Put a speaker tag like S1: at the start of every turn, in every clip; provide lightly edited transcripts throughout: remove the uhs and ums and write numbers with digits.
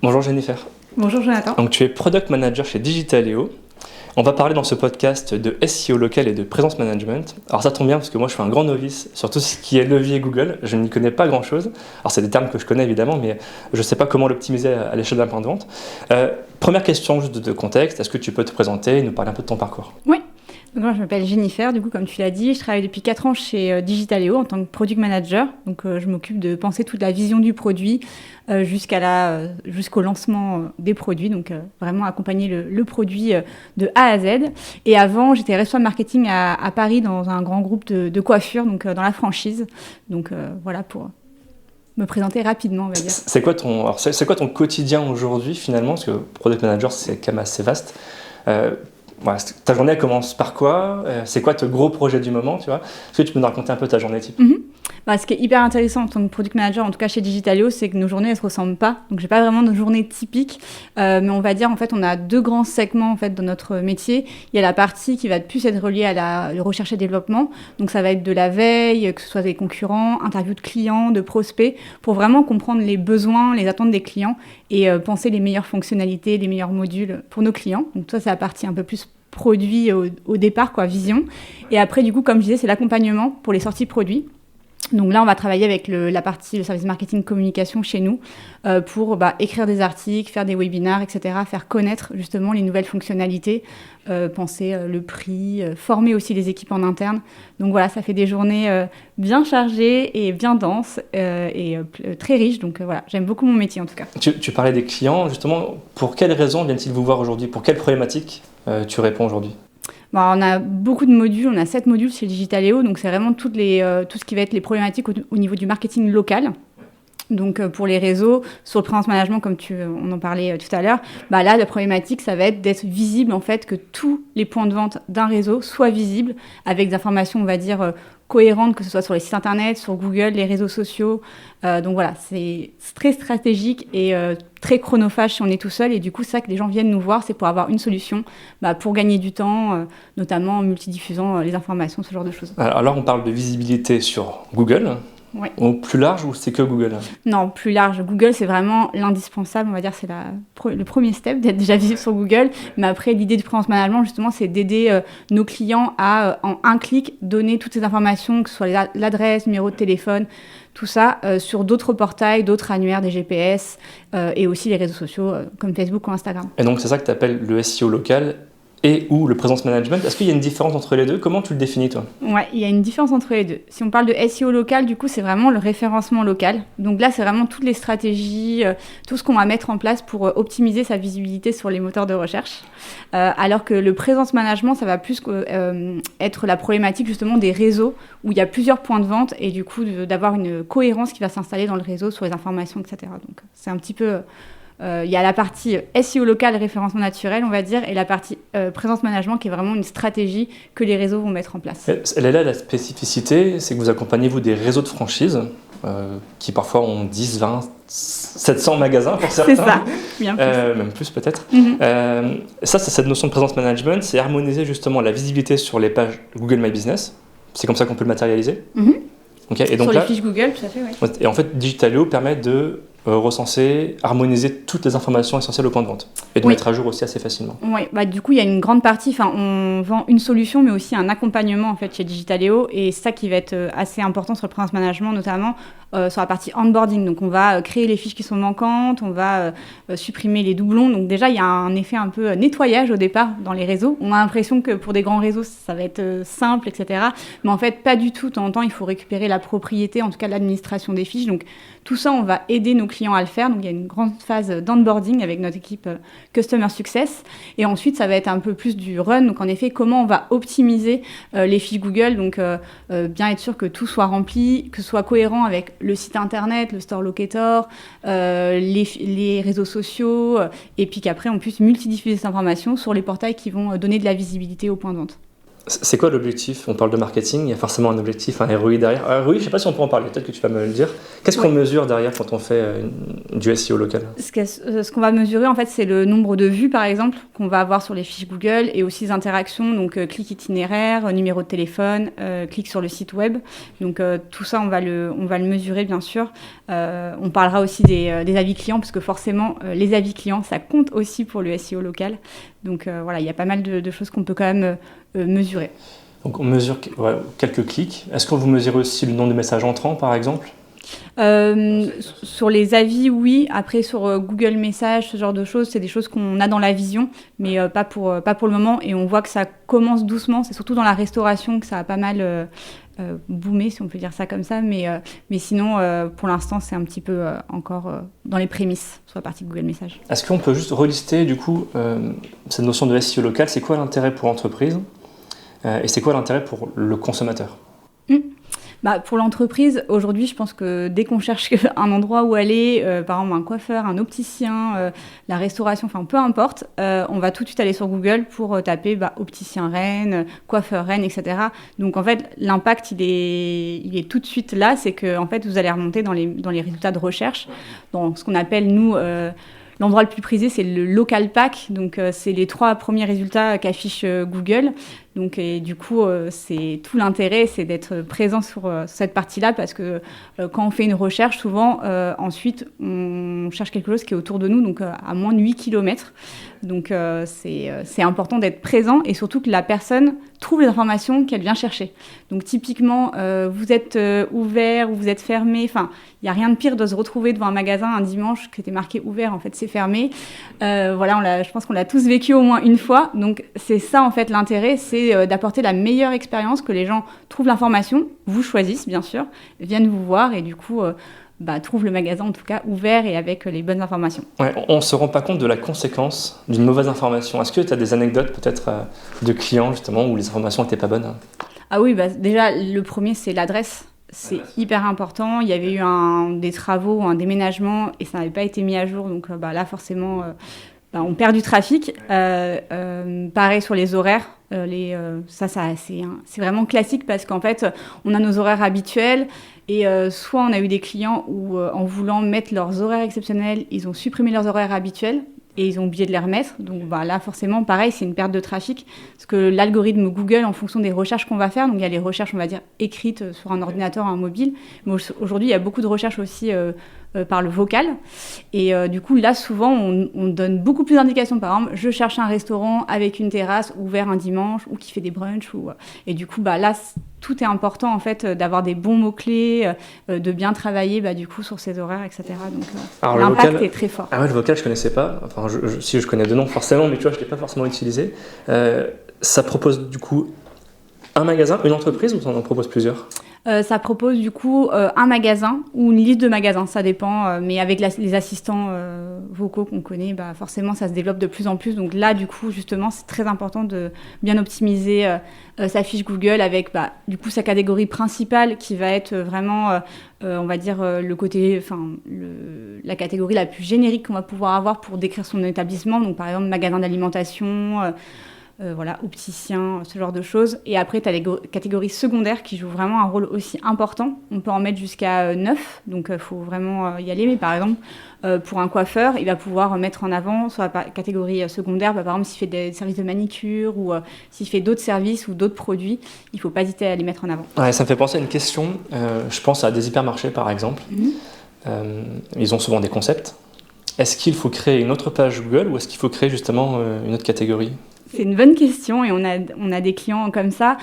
S1: Bonjour Jennifer.
S2: Bonjour Jonathan.
S1: Donc tu es Product Manager chez Digitaléo. On va parler dans ce podcast de SEO local et de présence management. Alors ça tombe bien parce que moi je suis un grand novice sur tout ce qui est levier Google. Je n'y connais pas grand chose. Alors c'est des termes que je connais évidemment, mais je ne sais pas comment l'optimiser à l'échelle d'un point de vente. Première question juste de contexte, est-ce que tu peux te présenter et nous parler un peu de ton parcours ?
S2: Oui. Donc moi, je m'appelle Jennifer, du coup, comme tu l'as dit, je travaille depuis 4 ans chez Digitaléo en tant que Product Manager. Donc, je m'occupe de penser toute la vision du produit jusqu'au lancement des produits. Donc, vraiment accompagner le produit de A à Z. Et avant, j'étais responsable marketing à Paris dans un grand groupe de coiffure, donc dans la franchise. Donc, voilà pour me présenter rapidement, on va dire.
S1: C'est quoi ton quotidien aujourd'hui finalement ? Parce que Product Manager, c'est quand même assez vaste. Voilà, ta journée elle commence par quoi ? C'est quoi ton gros projet du moment, tu vois ? Est-ce que tu peux nous raconter un peu ta journée type ?
S2: Ce qui est hyper intéressant en tant que product manager, en tout cas chez Digitaléo, c'est que nos journées, elles se ressemblent pas. Donc, j'ai pas vraiment de journée typique, mais on va dire, en fait, on a 2 grands segments, en fait, dans notre métier. Il y a la partie qui va plus être reliée à la recherche et développement. Donc, ça va être de la veille, que ce soit des concurrents, interviews de clients, de prospects, pour vraiment comprendre les besoins, les attentes des clients et penser les meilleures fonctionnalités, les meilleurs modules pour nos clients. Donc, ça, c'est la partie un peu plus produit au départ, vision. Et après, du coup, comme je disais, c'est l'accompagnement pour les sorties produits. Donc là, on va travailler avec le service marketing communication chez nous pour écrire des articles, faire des webinaires, etc., faire connaître justement les nouvelles fonctionnalités, penser le prix, former aussi les équipes en interne. Donc voilà, ça fait des journées bien chargées et bien denses et très riches. Donc voilà, j'aime beaucoup mon métier en tout cas.
S1: Tu parlais des clients, justement, pour quelles raisons viennent-ils vous voir aujourd'hui ? Pour quelles problématiques tu réponds aujourd'hui ?
S2: On a beaucoup de modules, on a 7 modules chez Digitaléo, donc c'est vraiment tout ce qui va être les problématiques au niveau du marketing local. Donc pour les réseaux, sur le présence management, comme on en parlait tout à l'heure, là la problématique ça va être d'être visible en fait, que tous les points de vente d'un réseau soient visibles avec des informations on va dire cohérentes, que ce soit sur les sites internet, sur Google, les réseaux sociaux. Donc voilà, c'est très stratégique et très chronophage si on est tout seul. Et du coup, c'est ça que les gens viennent nous voir, c'est pour avoir une solution pour gagner du temps, notamment en multidiffusant les informations, ce genre de choses.
S1: Alors là, on parle de visibilité sur Google.
S2: Ouais.
S1: Au plus large ou c'est que Google ?
S2: Non, plus large. Google, c'est vraiment l'indispensable. On va dire c'est le premier step d'être déjà visible sur Google. Mais après, l'idée du présence management, justement, c'est d'aider nos clients à, en un clic, donner toutes ces informations, que ce soit l'adresse, numéro de téléphone, tout ça, sur d'autres portails, d'autres annuaires, des GPS et aussi les réseaux sociaux comme Facebook ou Instagram.
S1: Et donc, c'est ça que tu appelles le SEO local et ou le presence management. Est-ce qu'il y a une différence entre les deux ? Comment tu le définis, toi ?
S2: Ouais, il y a une différence entre les deux. Si on parle de SEO local, du coup, c'est vraiment le référencement local. Donc là, c'est vraiment toutes les stratégies, tout ce qu'on va mettre en place pour optimiser sa visibilité sur les moteurs de recherche. Alors que le presence management, ça va plus être la problématique justement des réseaux où il y a plusieurs points de vente et du coup d'avoir une cohérence qui va s'installer dans le réseau sur les informations, etc. Donc c'est un petit peu... Il y a la partie SEO local, référencement naturel, on va dire, et la partie présence management qui est vraiment une stratégie que les réseaux vont mettre en place.
S1: Elle est là la spécificité, c'est que vous accompagnez des réseaux de franchise qui parfois ont 10, 20, 700 magasins pour certains.
S2: C'est ça, bien plus.
S1: Même plus peut-être.
S2: C'est
S1: cette notion de présence management, c'est harmoniser justement la visibilité sur les pages Google My Business. C'est comme ça qu'on peut le matérialiser. Okay, et donc
S2: sur les fiches Google, tout à fait, oui.
S1: Et en fait, Digitaléo permet de recenser, harmoniser toutes les informations essentielles au point de vente et de mettre à jour aussi assez facilement.
S2: Oui, du coup, il y a une grande partie, on vend une solution, mais aussi un accompagnement en fait, chez Digitaléo, et c'est ça qui va être assez important sur le presence management, notamment sur la partie onboarding. Donc, on va créer les fiches qui sont manquantes, on va supprimer les doublons. Donc, déjà, il y a un effet un peu nettoyage au départ dans les réseaux. On a l'impression que pour des grands réseaux, ça va être simple, etc. Mais en fait, pas du tout. De temps en temps, il faut récupérer la propriété, en tout cas l'administration des fiches. Donc, tout ça, on va aider nos clients à le faire. Donc, il y a une grande phase d'onboarding avec notre équipe Customer Success. Et ensuite, ça va être un peu plus du run. Donc, en effet, comment on va optimiser les fiches Google. Donc, bien être sûr que tout soit rempli, que ce soit cohérent avec le site internet, le store locator, les réseaux sociaux, et puis qu'après, on puisse multidiffuser cette information sur les portails qui vont donner de la visibilité au point de vente.
S1: C'est quoi l'objectif? On parle de marketing, il y a forcément un objectif, un ROI derrière. ROI, je ne sais pas si on peut en parler, peut-être que tu vas me le dire. Qu'est-ce qu'on mesure derrière quand on fait du SEO local?
S2: Ce qu'on va mesurer, en fait, c'est le nombre de vues, par exemple, qu'on va avoir sur les fiches Google et aussi les interactions, donc clic itinéraire, numéro de téléphone, clic sur le site web. Donc tout ça, on va le mesurer, bien sûr. On parlera aussi des avis clients, parce que forcément, les avis clients, ça compte aussi pour le SEO local. Donc voilà, il y a pas mal de choses qu'on peut quand même mesurer.
S1: Donc on mesure quelques clics. Est-ce que vous mesurez aussi le nombre de messages entrants, par exemple?
S2: Sur les avis, oui. Après, sur Google Messages, ce genre de choses, c'est des choses qu'on a dans la vision, mais pas pour le moment. Et on voit que ça commence doucement. C'est surtout dans la restauration que ça a pas mal boomé, si on peut dire ça comme ça. Mais sinon, pour l'instant, c'est un petit peu encore dans les prémices sur la partie Google Messages.
S1: Est-ce qu'on peut juste relister, du coup, cette notion de SEO local? C'est quoi l'intérêt pour l'entreprise et c'est quoi l'intérêt pour le consommateur?
S2: Pour l'entreprise, aujourd'hui, je pense que dès qu'on cherche un endroit où aller, par exemple un coiffeur, un opticien, la restauration, enfin peu importe, on va tout de suite aller sur Google pour taper opticien Rennes, coiffeur Rennes, etc. Donc en fait, l'impact, il est tout de suite là, c'est que en fait, vous allez remonter dans les résultats de recherche, dans ce qu'on appelle, nous, l'endroit le plus prisé, c'est le local pack. Donc, c'est les 3 premiers résultats qu'affiche Google. Donc, et du coup, c'est tout l'intérêt, c'est d'être présent sur cette partie-là parce que quand on fait une recherche, souvent, ensuite, on cherche quelque chose qui est autour de nous, donc à moins de 8 km. Donc, c'est important d'être présent et surtout que la personne trouve les informations qu'elle vient chercher. Donc, typiquement, vous êtes ouvert ou vous êtes fermé. Enfin, il n'y a rien de pire de se retrouver devant un magasin un dimanche qui était marqué ouvert, en fait, c'est fermé. Voilà, je pense qu'on l'a tous vécu au moins une fois. Donc, c'est ça, en fait, l'intérêt, c'est d'apporter la meilleure expérience, que les gens trouvent l'information, vous choisissent, bien sûr, viennent vous voir et du coup, trouvent le magasin, en tout cas, ouvert et avec les bonnes informations.
S1: Ouais, on ne se rend pas compte de la conséquence d'une mauvaise information. Est-ce que tu as des anecdotes, peut-être, de clients, justement, où les informations n'étaient pas bonnes?
S2: Ah oui, déjà, le premier, c'est l'adresse. C'est hyper important. Il y avait eu des travaux, un déménagement et ça n'avait pas été mis à jour. Donc là, forcément, on perd du trafic. Pareil sur les horaires. C'est vraiment classique parce qu'en fait, on a nos horaires habituels et soit on a eu des clients où, en voulant mettre leurs horaires exceptionnels, ils ont supprimé leurs horaires habituels et ils ont oublié de les remettre. Donc là, forcément, pareil, c'est une perte de trafic parce que l'algorithme Google, en fonction des recherches qu'on va faire, donc il y a les recherches, on va dire, écrites sur un ordinateur, un mobile, mais aujourd'hui, il y a beaucoup de recherches aussi par le vocal. Et du coup, là, souvent, on donne beaucoup plus d'indications. Par exemple, je cherche un restaurant avec une terrasse ouvert un dimanche ou qui fait des brunchs. Et du coup, là, tout est important, en fait, d'avoir des bons mots-clés, de bien travailler, du coup, sur ses horaires, etc. Donc, l'impact est très fort.
S1: Ah ouais, le vocal, je connaissais pas. Enfin, si je connais deux noms, forcément, mais tu vois, je l'ai pas forcément utilisé. Ça propose, du coup, un magasin, une entreprise ou ça en propose plusieurs?
S2: Ça propose du coup un magasin ou une liste de magasins, ça dépend, mais avec les assistants vocaux qu'on connaît, forcément ça se développe de plus en plus. Donc là, du coup, justement, c'est très important de bien optimiser sa fiche Google avec du coup sa catégorie principale qui va être vraiment, on va dire, la catégorie la plus générique qu'on va pouvoir avoir pour décrire son établissement. Donc par exemple, magasin d'alimentation, opticien, ce genre de choses. Et après, tu as les catégories secondaires qui jouent vraiment un rôle aussi important. On peut en mettre jusqu'à 9, donc il faut vraiment y aller. Mais par exemple, pour un coiffeur, il va pouvoir mettre en avant sur la catégorie secondaire, par exemple, s'il fait des services de manicure ou s'il fait d'autres services ou d'autres produits, il ne faut pas hésiter à les mettre en avant.
S1: Ouais, ça me fait penser à une question. Je pense à des hypermarchés, par exemple. Ils ont souvent des concepts. Est-ce qu'il faut créer une autre page Google ou est-ce qu'il faut créer justement une autre catégorie ?
S2: C'est une bonne question et on a des clients comme ça.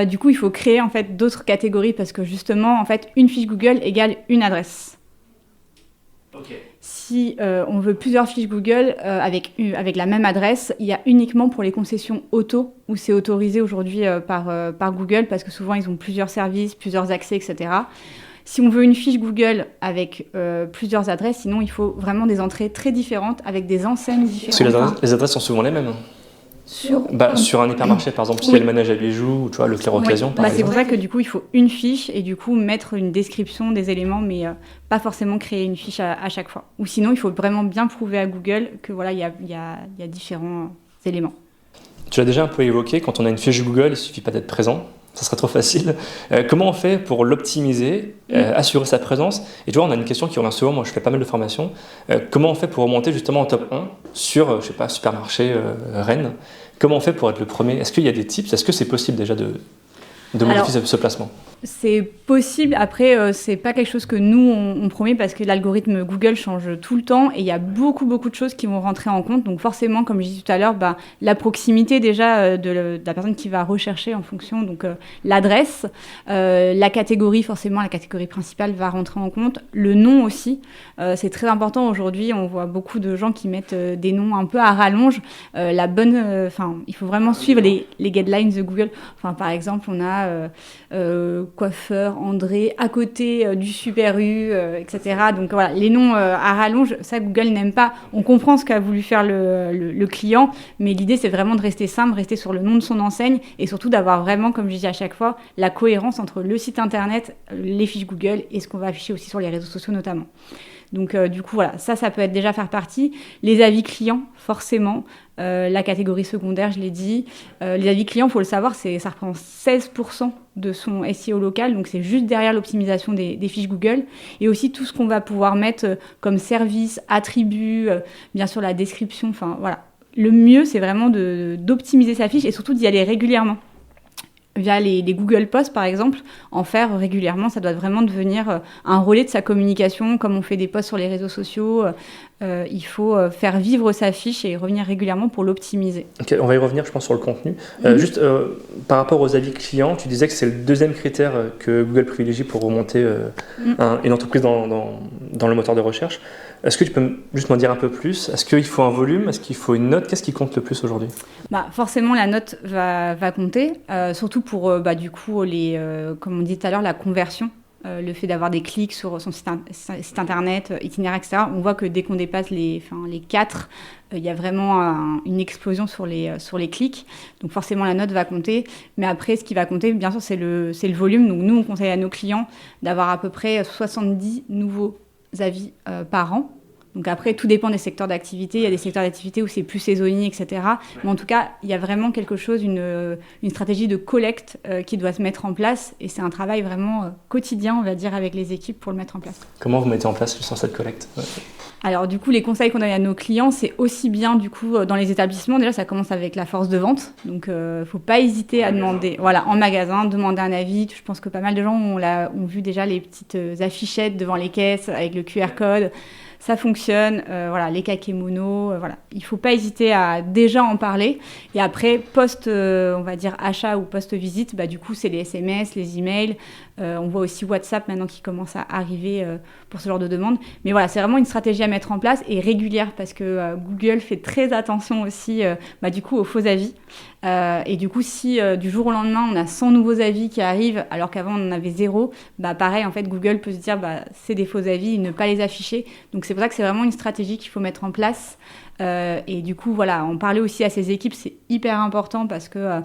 S2: Du coup, il faut créer en fait d'autres catégories parce que justement, en fait, une fiche Google égale une adresse.
S1: Okay.
S2: Si on veut plusieurs fiches Google avec la même adresse, il y a uniquement pour les concessions auto où c'est autorisé aujourd'hui par Google parce que souvent ils ont plusieurs services, plusieurs accès, etc. Si on veut une fiche Google avec plusieurs adresses, sinon il faut vraiment des entrées très différentes avec des enseignes différentes.
S1: Parce que les adresses sont souvent les mêmes. Sur un hypermarché, par exemple, s'il y a le manège à bijoux ou tu vois, le Leclerc Occasion, par exemple.
S2: C'est pour ça que du coup, il faut une fiche et du coup mettre une description des éléments, mais pas forcément créer une fiche à chaque fois. Ou sinon, il faut vraiment bien prouver à Google que voilà, il y a différents éléments.
S1: Tu l'as déjà un peu évoqué, quand on a une fiche Google, il ne suffit pas d'être présent. Ça serait trop facile. Comment on fait pour l'optimiser, assurer sa présence? Et tu vois, on a une question qui revient souvent, moi je fais pas mal de formations. Comment on fait pour remonter justement en top 1 sur, je sais pas, supermarché Rennes? Comment on fait pour être le premier? Est-ce qu'il y a des tips? Est-ce que c'est possible déjà de modifier ce placement?
S2: C'est possible. Après, c'est pas quelque chose que nous, on promet parce que l'algorithme Google change tout le temps et il y a beaucoup de choses qui vont rentrer en compte. Donc forcément, comme je disais tout à l'heure, la proximité déjà de la personne qui va rechercher en fonction, donc l'adresse, la catégorie, forcément, la catégorie principale va rentrer en compte. Le nom aussi, c'est très important aujourd'hui. On voit beaucoup de gens qui mettent des noms un peu à rallonge. Il faut vraiment suivre les guidelines de Google. Enfin, par exemple, on a coiffeur André à côté du Super U, etc. Donc voilà, les noms à rallonge, ça Google n'aime pas. On comprend ce qu'a voulu faire le client, mais l'idée c'est vraiment de rester simple, rester sur le nom de son enseigne et surtout d'avoir vraiment, comme je dis à chaque fois, la cohérence entre le site internet, les fiches Google et ce qu'on va afficher aussi sur les réseaux sociaux notamment. Donc du coup, voilà, ça peut être déjà faire partie. Les avis clients, forcément. La catégorie secondaire, je l'ai dit. Les avis clients, il faut le savoir, ça représente 16% de son SEO local. Donc c'est juste derrière l'optimisation des fiches Google. Et aussi tout ce qu'on va pouvoir mettre comme service, attributs, bien sûr la description. Enfin voilà. Le mieux, c'est vraiment d'optimiser sa fiche et surtout d'y aller régulièrement. Via les Google Posts, par exemple, en faire régulièrement, ça doit vraiment devenir un relais de sa communication, comme on fait des posts sur les réseaux sociaux. Il faut faire vivre sa fiche et revenir régulièrement pour l'optimiser.
S1: Ok, on va y revenir, je pense, sur le contenu. Juste par rapport aux avis clients, tu disais que c'est le deuxième critère que Google privilégie pour remonter une entreprise dans le moteur de recherche. Est-ce que tu peux juste m'en dire un peu plus? Est-ce qu'il faut un volume? Est-ce qu'il faut une note? Qu'est-ce qui compte le plus aujourd'hui?
S2: Forcément, la note va compter, surtout pour, du coup, comme on dit tout à l'heure, la conversion. Le fait d'avoir des clics sur son site internet, itinéraire, etc. On voit que dès qu'on dépasse les 4, il y a vraiment une explosion sur les clics. Donc forcément, la note va compter. Mais après, ce qui va compter, bien sûr, c'est le volume. Donc nous, on conseille à nos clients d'avoir à peu près 70 nouveaux avis par an. Donc après, tout dépend des secteurs d'activité. Il y a des secteurs d'activité où c'est plus saisonnier, etc. Mais en tout cas, il y a vraiment quelque chose, une stratégie de collecte qui doit se mettre en place. Et c'est un travail vraiment quotidien, on va dire, avec les équipes pour le mettre en place.
S1: Comment vous mettez en place cette collecte?
S2: Alors du coup, les conseils qu'on donne à nos clients, c'est aussi bien du coup dans les établissements. Déjà, ça commence avec la force de vente. Donc, faut pas hésiter à demander, en magasin, demander un avis. Je pense que pas mal de gens ont vu déjà les petites affichettes devant les caisses avec le QR code. Ça fonctionne, les kakémonos, Il faut pas hésiter à déjà en parler. Et après, on va dire achat ou post-visite, du coup, c'est les SMS, les emails. On voit aussi WhatsApp maintenant qui commence à arriver pour ce genre de demande. Mais c'est vraiment une stratégie à mettre en place et régulière parce que Google fait très attention aussi, du coup, aux faux avis. Et du coup, si du jour au lendemain, on a 100 nouveaux avis qui arrivent alors qu'avant, on en avait 0, pareil, en fait, Google peut se dire c'est des faux avis et ne pas les afficher. Donc, c'est pour ça que c'est vraiment une stratégie qu'il faut mettre en place. Et du coup, en parler aussi à ses équipes, c'est hyper important parce que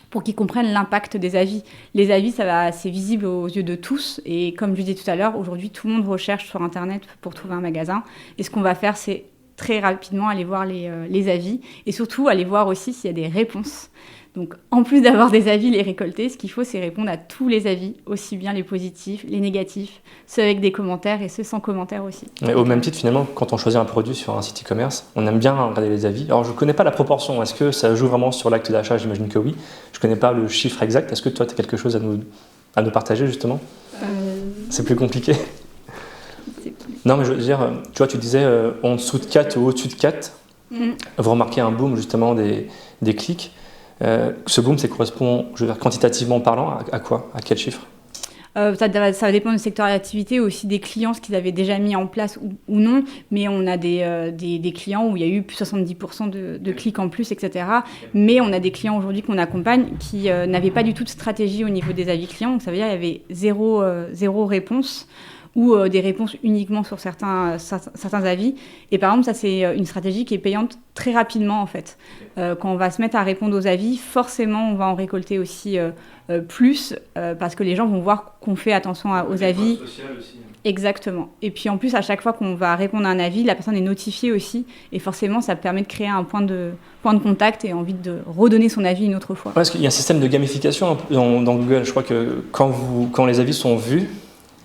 S2: pour qu'ils comprennent l'impact des avis. Les avis, c'est visible aux yeux de tous. Et comme je disais tout à l'heure, aujourd'hui, tout le monde recherche sur Internet pour trouver un magasin. Et ce qu'on va faire, c'est très rapidement aller voir les avis et surtout aller voir aussi s'il y a des réponses. Donc, en plus d'avoir des avis, les récolter, ce qu'il faut, c'est répondre à tous les avis, aussi bien les positifs, les négatifs, ceux avec des commentaires et ceux sans commentaires aussi.
S1: Mais au même titre, finalement, quand on choisit un produit sur un site e-commerce, on aime bien regarder les avis. Alors, je ne connais pas la proportion. Est-ce que ça joue vraiment sur l'acte d'achat? J'imagine que oui. Je ne connais pas le chiffre exact. Est-ce que toi, tu as quelque chose à nous partager, justement? C'est plus compliqué. Non, mais je veux dire, tu vois, tu disais en dessous de 4 ou au-dessus de 4, vous remarquez un boom, justement, des clics. Ce boom, ça correspond, je veux dire, quantitativement parlant, à quoi? À quel chiffre?
S2: Ça va dépendre du secteur d'activité, aussi des clients, ce qu'ils avaient déjà mis en place ou non. Mais on a des clients où il y a eu plus de 70% de clics en plus, etc. Mais on a des clients aujourd'hui qu'on accompagne qui n'avaient pas du tout de stratégie au niveau des avis clients. Donc ça veut dire qu'il y avait zéro réponse. ou des réponses uniquement sur certains avis. Et par exemple, ça, c'est une stratégie qui est payante très rapidement, en fait. Quand on va se mettre à répondre aux avis, forcément, on va en récolter aussi plus, parce que les gens vont voir qu'on fait attention aux avis.
S1: Aussi.
S2: Exactement. Et puis en plus, à chaque fois qu'on va répondre à un avis, la personne est notifiée aussi. Et forcément, ça permet de créer un point de contact et envie de redonner son avis une autre fois.
S1: Ouais, parce qu'il y a un système de gamification dans Google. Je crois que quand les avis sont vus,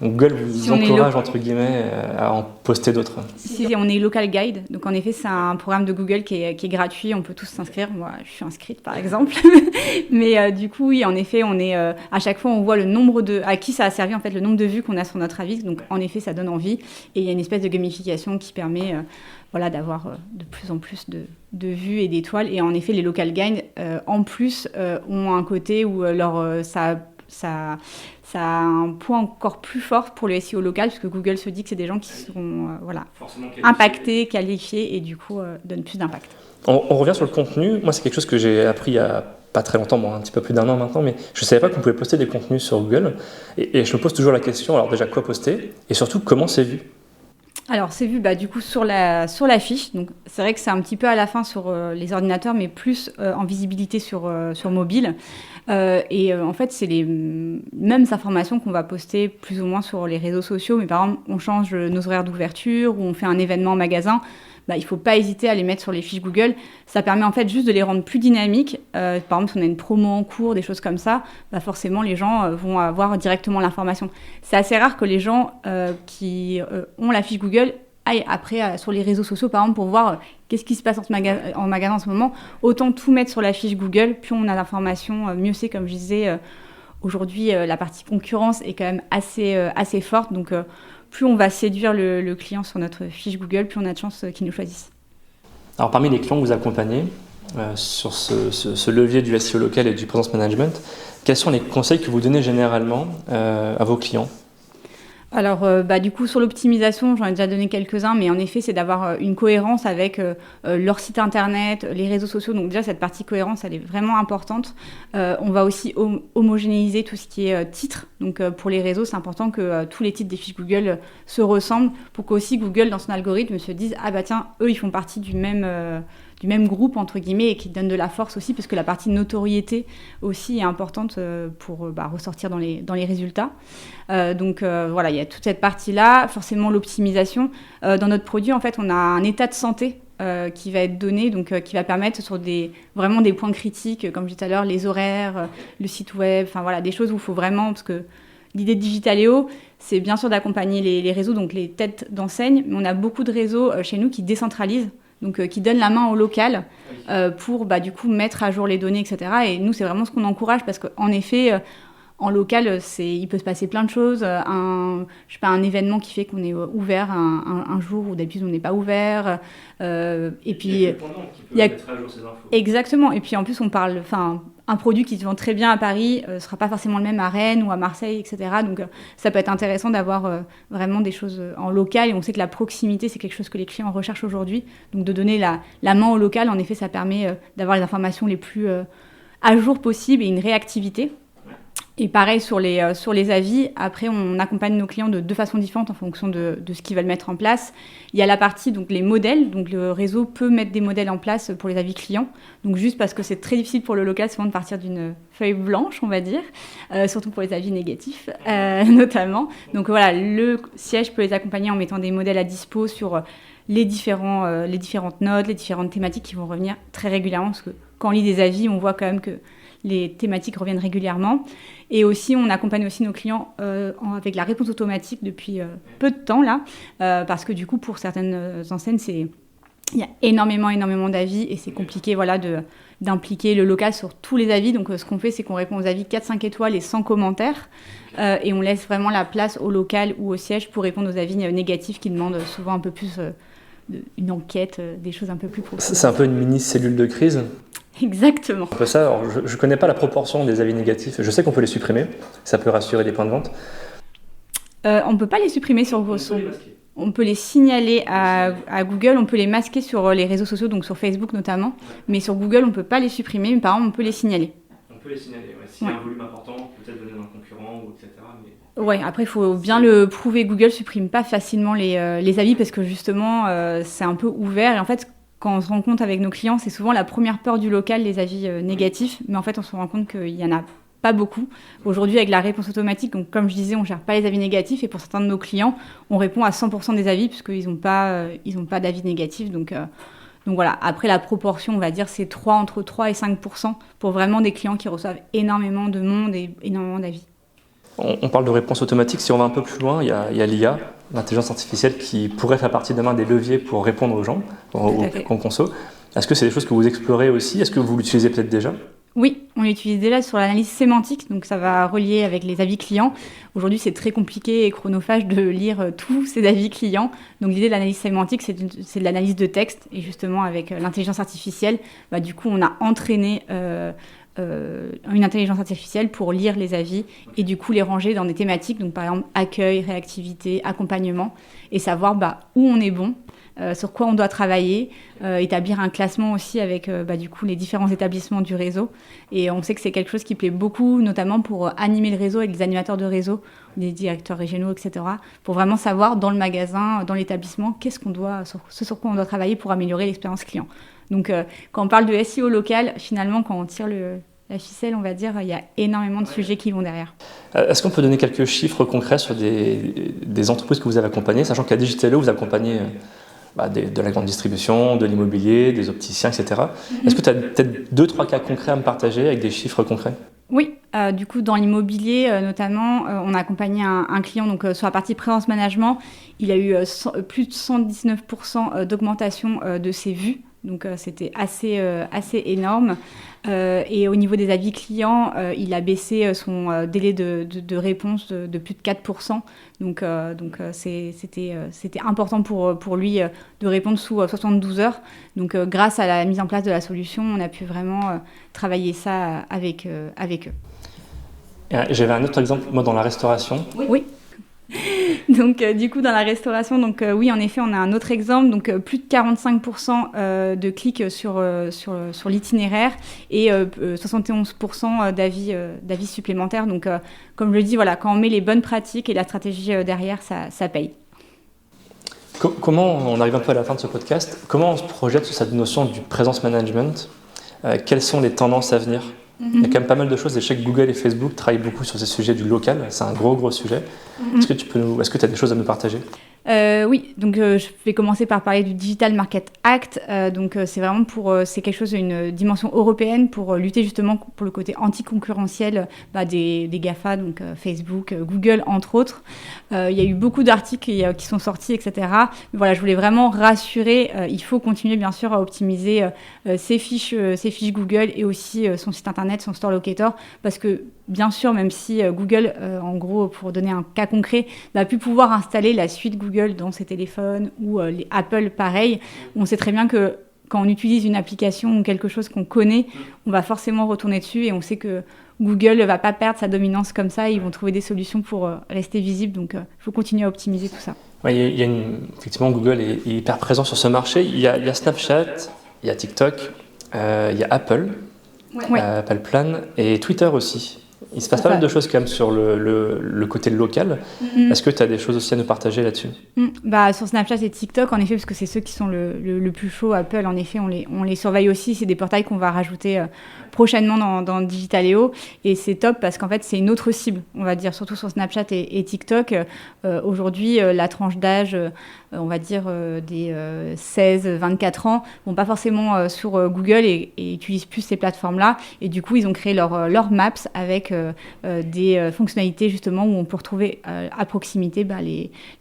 S1: Google vous encourage, entre guillemets, à en poster d'autres.
S2: Si on est local guide, donc en effet, c'est un programme de Google qui est gratuit, on peut tous s'inscrire. Moi, je suis inscrite, par exemple. Mais du coup, oui, en effet, à chaque fois, on voit le nombre à qui ça a servi, en fait, le nombre de vues qu'on a sur notre avis. Donc, en effet, ça donne envie. Et il y a une espèce de gamification qui permet d'avoir de plus en plus de vues et d'étoiles. Et en effet, les local guides, en plus, ont un côté où ça a un point encore plus fort pour le SEO local, puisque Google se dit que c'est des gens qui seront impactés, qualifiés, et du coup donnent plus d'impact.
S1: On revient sur le contenu. Moi, c'est quelque chose que j'ai appris il y a pas très longtemps, un petit peu plus d'1 an maintenant, mais je ne savais pas qu'on pouvait poster des contenus sur Google. Et je me pose toujours la question, alors déjà, quoi poster? Et surtout, comment c'est vu?
S2: Alors, c'est vu du coup sur la fiche. Donc, c'est vrai que c'est un petit peu à la fin sur les ordinateurs, mais plus en visibilité sur mobile. En fait, c'est les mêmes informations qu'on va poster plus ou moins sur les réseaux sociaux. Mais par exemple, on change nos horaires d'ouverture ou on fait un événement en magasin. Il ne faut pas hésiter à les mettre sur les fiches Google. Ça permet en fait juste de les rendre plus dynamiques. Par exemple, si on a une promo en cours, des choses comme ça, forcément les gens vont avoir directement l'information. C'est assez rare que les gens qui ont la fiche Google aillent après sur les réseaux sociaux, par exemple, pour voir qu'est-ce qui se passe en magasin en ce moment. Autant tout mettre sur la fiche Google, plus on a l'information, mieux c'est, comme je disais. Aujourd'hui, la partie concurrence est quand même assez forte. Donc, plus on va séduire le client sur notre fiche Google, plus on a de chances qu'il nous choisisse.
S1: Alors, parmi les clients que vous accompagnez sur ce levier du SEO local et du presence management, quels sont les conseils que vous donnez généralement à vos clients ?
S2: Alors, du coup, sur l'optimisation, j'en ai déjà donné quelques-uns, mais en effet, c'est d'avoir une cohérence avec leur site internet, les réseaux sociaux. Donc déjà, cette partie cohérence, elle est vraiment importante. On va aussi homogénéiser tout ce qui est titres. Donc, pour les réseaux, c'est important que tous les titres des fiches Google se ressemblent pour qu'aussi Google, dans son algorithme, se dise « Ah bah tiens, eux, ils font partie du même groupe, entre guillemets, et qui donne de la force aussi, parce que la partie notoriété aussi est importante pour ressortir dans les résultats. Donc voilà, il y a toute cette partie-là, forcément l'optimisation. Dans notre produit, en fait, on a un état de santé qui va être donné, donc qui va permettre sur vraiment des points critiques, comme je disais tout à l'heure, les horaires, le site web, enfin voilà, des choses où il faut vraiment, parce que l'idée de Digitaléo, c'est bien sûr d'accompagner les réseaux, donc les têtes d'enseigne, mais on a beaucoup de réseaux chez nous qui décentralisent, donc qui donnent la main au local pour du coup mettre à jour les données, etc. Et nous, c'est vraiment ce qu'on encourage, parce qu'en effet, en local, il peut se passer plein de choses. Un événement qui fait qu'on est ouvert un jour où d'habitude on n'est pas ouvert. Et puis, il y a mettre à jour ces infos. Exactement. Et puis en plus, un produit qui se vend très bien à Paris ne sera pas forcément le même à Rennes ou à Marseille, etc. Donc ça peut être intéressant d'avoir vraiment des choses en local. Et on sait que la proximité, c'est quelque chose que les clients recherchent aujourd'hui. Donc de donner la main au local, en effet, ça permet d'avoir les informations les plus à jour possibles et une réactivité. Et pareil sur les avis, après on accompagne nos clients de deux façons différentes en fonction de ce qu'ils veulent mettre en place. Il y a la partie, donc les modèles, donc le réseau peut mettre des modèles en place pour les avis clients, donc juste parce que c'est très difficile pour le local souvent de partir d'une feuille blanche, on va dire, surtout pour les avis négatifs notamment. Donc voilà, le siège peut les accompagner en mettant des modèles à dispo sur les différentes notes, les différentes thématiques qui vont revenir très régulièrement, parce que quand on lit des avis, on voit quand même que les thématiques reviennent régulièrement. Et aussi, on accompagne aussi nos clients avec la réponse automatique depuis peu de temps, là, parce que du coup, pour certaines enseignes, il y a énormément d'avis et c'est compliqué d'impliquer le local sur tous les avis. Donc, ce qu'on fait, c'est qu'on répond aux avis 4-5 étoiles et sans commentaires. Et on laisse vraiment la place au local ou au siège pour répondre aux avis négatifs qui demandent souvent un peu plus une enquête, des choses un peu plus profondes. C'est
S1: un peu une mini-cellule de crise.
S2: Exactement.
S1: Un peu ça. Alors, je ne connais pas la proportion des avis négatifs. Je sais qu'on peut les supprimer. Ça peut rassurer les points de vente.
S2: On ne peut pas les supprimer sur vos... On peut les signaler à Google, on peut les masquer sur les réseaux sociaux, donc sur Facebook notamment. Mais sur Google, on ne peut pas les supprimer, mais par exemple, on peut les signaler.
S1: peut les signaler. Ouais. S'il y a un volume important, peut-être venir d'un concurrent, etc. Mais...
S2: Ouais, après, il faut bien le prouver. Google ne supprime pas facilement les avis parce que justement, c'est un peu ouvert. Et en fait, quand on se rend compte avec nos clients, c'est souvent la première peur du local, les avis négatifs. Mais en fait, on se rend compte qu'il y en a pas beaucoup. Aujourd'hui, avec la réponse automatique, donc comme je disais, on ne gère pas les avis négatifs. Et pour certains de nos clients, on répond à 100% des avis puisqu'ils n'ont pas d'avis négatifs. Donc voilà, après la proportion, on va dire, c'est entre 3 et 5% pour vraiment des clients qui reçoivent énormément de monde et énormément d'avis.
S1: On parle de réponse automatique. Si on va un peu plus loin, il y a l'IA, l'intelligence artificielle, qui pourrait faire partie demain des leviers pour répondre aux gens, aux conso. Est-ce que c'est des choses que vous explorez aussi? Est-ce que vous l'utilisez peut-être déjà?
S2: Oui, on l'utilise déjà sur l'analyse sémantique, donc ça va relier avec les avis clients. Aujourd'hui, c'est très compliqué et chronophage de lire tous ces avis clients. Donc l'idée de l'analyse sémantique, c'est de l'analyse de texte. Et justement, avec l'intelligence artificielle, du coup, on a entraîné une intelligence artificielle pour lire les avis et du coup les ranger dans des thématiques, donc par exemple accueil, réactivité, accompagnement, et savoir où on est bon, sur quoi on doit travailler, établir un classement aussi avec du coup les différents établissements du réseau. Et on sait que c'est quelque chose qui plaît beaucoup, notamment pour animer le réseau avec les animateurs de réseau, les directeurs régionaux, etc. Pour vraiment savoir dans le magasin, dans l'établissement, sur quoi on doit travailler pour améliorer l'expérience client. Donc quand on parle de SEO local, finalement quand on tire la ficelle, on va dire, il y a énormément de sujets qui vont derrière.
S1: Est-ce qu'on peut donner quelques chiffres concrets sur des entreprises que vous avez accompagnées, sachant qu'à Digitalo, vous accompagnez de la grande distribution, de l'immobilier, des opticiens, etc. Est-ce que tu as peut-être 2-3 cas concrets à me partager avec des chiffres concrets?
S2: Oui, du coup, dans l'immobilier, notamment, on a accompagné un client donc, sur la partie présence management. Il a eu plus de 119% d'augmentation de ses vues. Donc, c'était assez énorme. Et au niveau des avis clients, il a baissé son délai de réponse de plus de 4%. Donc c'était important pour lui de répondre sous 72 heures. Donc grâce à la mise en place de la solution, on a pu vraiment travailler ça avec eux.
S1: J'avais un autre exemple, moi, dans la restauration.
S2: Oui. Donc du coup dans la restauration, oui en effet on a un autre exemple, donc plus de 45% de clics sur l'itinéraire et 71% d'avis supplémentaires. Donc comme je le dis, voilà, quand on met les bonnes pratiques et la stratégie derrière, ça paye.
S1: Comment, on arrive un peu à la fin de ce podcast, comment on se projette sur cette notion du presence management? Quelles sont les tendances à venir? Il y a quand même pas mal de choses. Je sais que Google et Facebook travaillent beaucoup sur ces sujets du local. C'est un gros sujet. Est-ce que tu as des choses à nous partager?
S2: Oui, donc je vais commencer par parler du Digital Market Act. C'est vraiment c'est quelque chose, une dimension européenne pour lutter justement pour le côté anticoncurrentiel des GAFA, donc Facebook, Google entre autres. Il y a eu beaucoup d'articles qui sont sortis, etc. Mais voilà, je voulais vraiment rassurer. Il faut continuer bien sûr à optimiser ses fiches Google et aussi son site internet, son store locator, parce que bien sûr, même si Google, en gros, pour donner un cas concret, n'a pu pouvoir installer la suite Google dans ses téléphones ou les Apple, pareil, on sait très bien que quand on utilise une application ou quelque chose qu'on connaît, on va forcément retourner dessus et on sait que Google ne va pas perdre sa dominance comme ça. Ils vont trouver des solutions pour rester visibles. Donc, il faut continuer à optimiser tout ça.
S1: Ouais, effectivement, Google est hyper présent sur ce marché. Il y a Snapchat, il y a TikTok, il y a Apple, Apple Plan et Twitter aussi. Il se passe pas mal de choses quand même sur le côté local. Est-ce que tu as des choses aussi à nous partager là-dessus?
S2: Sur Snapchat et TikTok, en effet, parce que c'est ceux qui sont le plus chaud. Apple, en effet, on les surveille aussi. C'est des portails qu'on va rajouter prochainement dans Digitaléo. Et c'est top parce qu'en fait, c'est une autre cible, on va dire, surtout sur Snapchat et TikTok. Aujourd'hui, la tranche d'âge, on va dire, des 16-24 ans, vont pas forcément sur Google et utilisent plus ces plateformes-là. Et du coup, ils ont créé leur Maps avec des fonctionnalités justement où on peut retrouver à proximité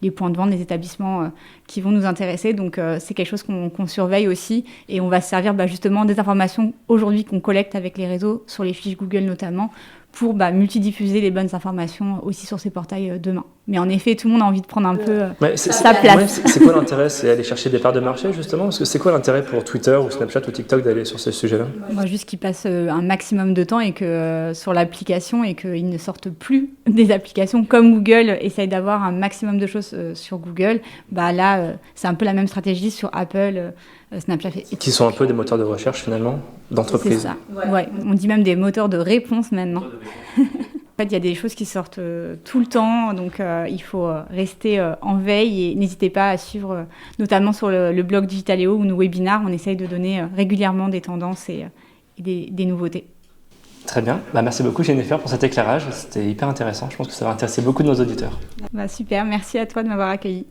S2: les points de vente des établissements qui vont nous intéresser. Donc c'est quelque chose qu'on surveille aussi et on va se servir justement des informations aujourd'hui qu'on collecte avec les réseaux sur les fiches Google notamment pour multidiffuser les bonnes informations aussi sur ces portails demain. Mais en effet, tout le monde a envie de prendre un peu sa place.
S1: C'est quoi l'intérêt? C'est aller chercher des parts de marché, justement? Parce que c'est quoi l'intérêt pour Twitter ou Snapchat ou TikTok d'aller sur ces sujets-là?
S2: Juste qu'ils passent un maximum de temps et que, sur l'application et qu'ils ne sortent plus des applications comme Google essaye d'avoir un maximum de choses sur Google. Là, c'est un peu la même stratégie sur Apple Snapchat fait...
S1: Qui sont un peu des moteurs de recherche finalement d'entreprise.
S2: C'est ça. Ouais, on dit même des moteurs de réponse maintenant. En fait, il y a des choses qui sortent tout le temps, donc il faut rester en veille et n'hésitez pas à suivre, notamment sur le blog Digitaléo ou nos webinars, on essaye de donner régulièrement des tendances et des nouveautés.
S1: Très bien, merci beaucoup Jennifer pour cet éclairage, c'était hyper intéressant, je pense que ça va intéresser beaucoup de nos auditeurs.
S2: Super, merci à toi de m'avoir accueilli.